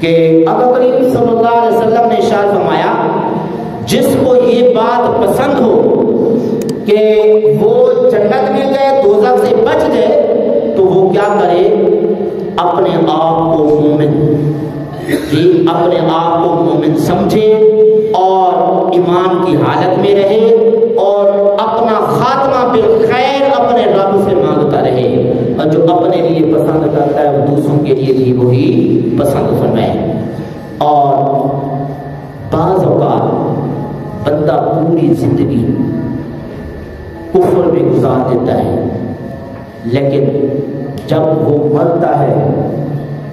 کہ آقا کریم صلی اللہ علیہ وسلم نے ارشاد فرمایا جس کو یہ بات پسند ہو کہ وہ جنت میں جائے دوزخ سے بچ جائے تو وہ کیا کرے، اپنے آپ کو اپنے آپ کو مومن سمجھے اور ایمان کی حالت میں رہے اور اپنا خاتمہ بالخیر اپنے رب سے مانگتا رہے، اور جو اپنے لیے پسند کرتا ہے وہ دوسروں کے لیے بھی وہی پسند فرمائے۔ اور بعض اوقات بندہ پوری زندگی کفر میں گزار دیتا ہے، لیکن جب وہ مرتا ہے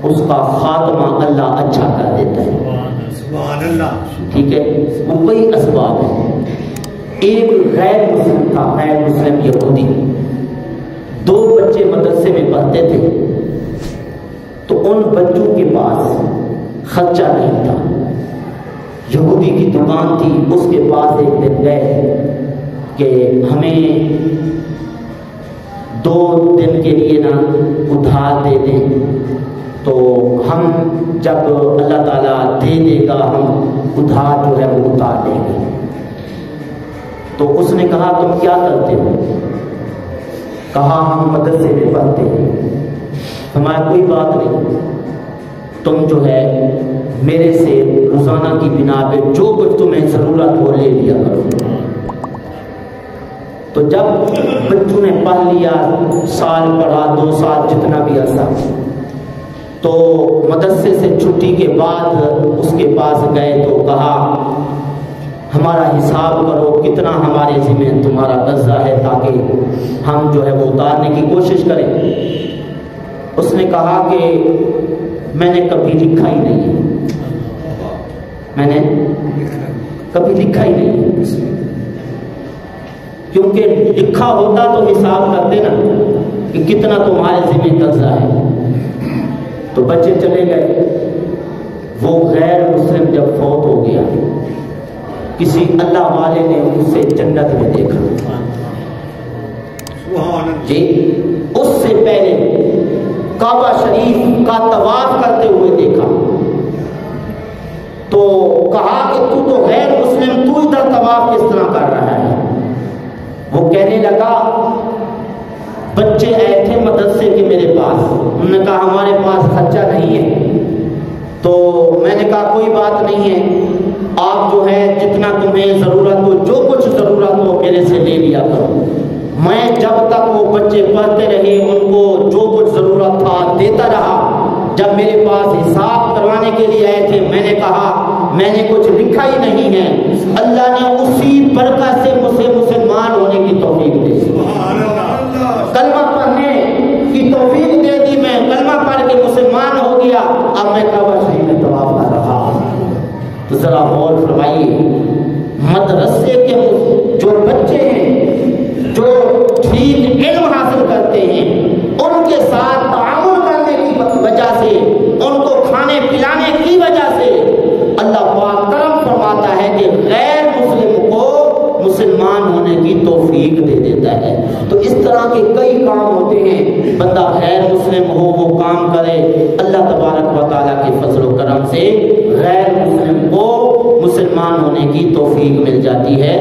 اس کا خاتمہ اللہ اچھا کر دیتا ہے۔ سبحان اللہ۔ ٹھیک ہے، وہ کئی اسباب ہیں۔ ایک غیر مسلم تھا، غیر مسلم یہودی، 2 بچے مدرسے میں پڑھتے تھے، تو ان بچوں کے پاس خرچہ نہیں تھا، یہودی کی دکان تھی، اس کے پاس ایک دن گئے کہ ہمیں 2 دن کے لیے نا ادھار دے دیں، تو ہم جب اللہ تعالیٰ دے دے گا ہم ادھار جو ہے وہ اتار دیں گے۔ تو اس نے کہا تم کیا کرتے ہو؟ کہا ہم مدرسے میں پڑھتے ہیں۔ ہمارا کوئی بات نہیں، تم جو ہے میرے سے روزانہ کی بنا پہ جو کچھ تمہیں ضرورت ہو لے لیا کرو۔ تو جب بچوں نے پڑھ لیا، سال پڑھا، 2 سال، جتنا بھی عرصہ، تو مدرسے سے چھٹی کے بعد اس کے پاس گئے تو کہا ہمارا حساب کرو کتنا ہمارے ذمہ تمہارا قرضہ ہے تاکہ ہم جو ہے وہ اتارنے کی کوشش کریں۔ اس نے کہا کہ میں نے کبھی لکھا ہی نہیں ہے، میں نے کبھی لکھا ہی نہیں ہے، کیونکہ لکھا ہوتا تو حساب کرتے نا کہ کتنا تمہارے ذمہ قرضہ ہے۔ تو بچے چلے گئے۔ وہ غیر مسلم جب فوت ہو گیا، کسی اللہ والے نے اسے جنت میں دیکھا جی، اس سے پہلے کعبہ شریف کا طواف کرتے ہوئے دیکھا، تو کہا کہ تو غیر مسلم، تو ادھر طواف کس طرح کر رہا ہے؟ وہ کہنے لگا بچے آئے تھے مدرسے کے میرے پاس، انہوں نے کہا ہمارے پاس خرچہ نہیں ہے، تو میں نے کہا کوئی بات نہیں ہے، آپ جو ہے جتنا تمہیں ضرورت ہو، جو کچھ ضرورت ہو میرے سے لے لیا کرو۔ میں جب تک وہ بچے پڑھتے رہے ان کو جو کچھ ضرورت تھا دیتا رہا۔ جب میرے پاس حساب کروانے کے لیے آئے تھے میں نے کہا میں نے کچھ لکھا ہی نہیں ہے، اللہ نے اسی برکت سے مجھے مسلمان ہونے کی توفیق دے دی، کلمہ پڑھنے کی توفیق دے دی، میں کلمہ پڑھ کے مسلمان ہو گیا، اب میں کعبہ شریف میں طواف کر رہا ہوں۔ تو ذرا غور فرمائیے، مدرسے کے جو بچے ہیں جو ٹھیک علم حاصل کرتے ہیں ان کے ساتھ تعامل کرنے کی وجہ سے، ان کو کھانے پلانے کی وجہ سے اللہ پاک کرم فرماتا ہے کہ غیر مسلم کو مسلمان ہونے کی توفیق دے دیتا ہے۔ تو اس طرح کے کئی کام ہوتے ہیں، بندہ غیر مسلم ہو وہ کام کرے، اللہ تبارک و تعالیٰ کے فضل و کرم سے غیر مسلم کو مسلمان ہونے کی توفیق مل جاتی ہے۔